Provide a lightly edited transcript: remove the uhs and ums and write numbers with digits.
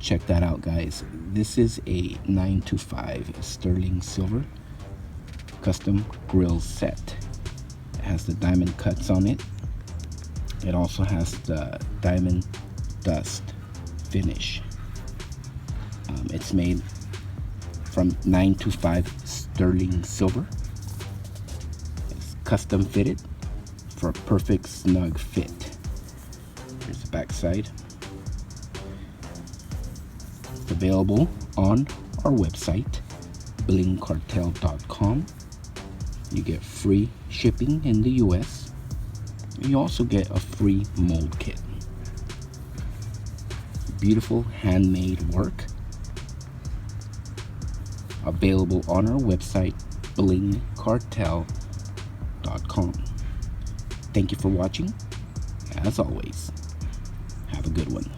check that out, guys. This is a 925 sterling silver Custom Grillz set. It has the diamond cuts on it. It also has the diamond dust finish. It's made from 925 sterling silver. It's custom fitted for a perfect snug fit. Here's the back side. It's available on our website, blingcartel.com. You get free shipping in the US. You also get a free mold kit. Beautiful handmade work. Available on our website, blingcartel.com. Thank you for watching. As always, have a good one.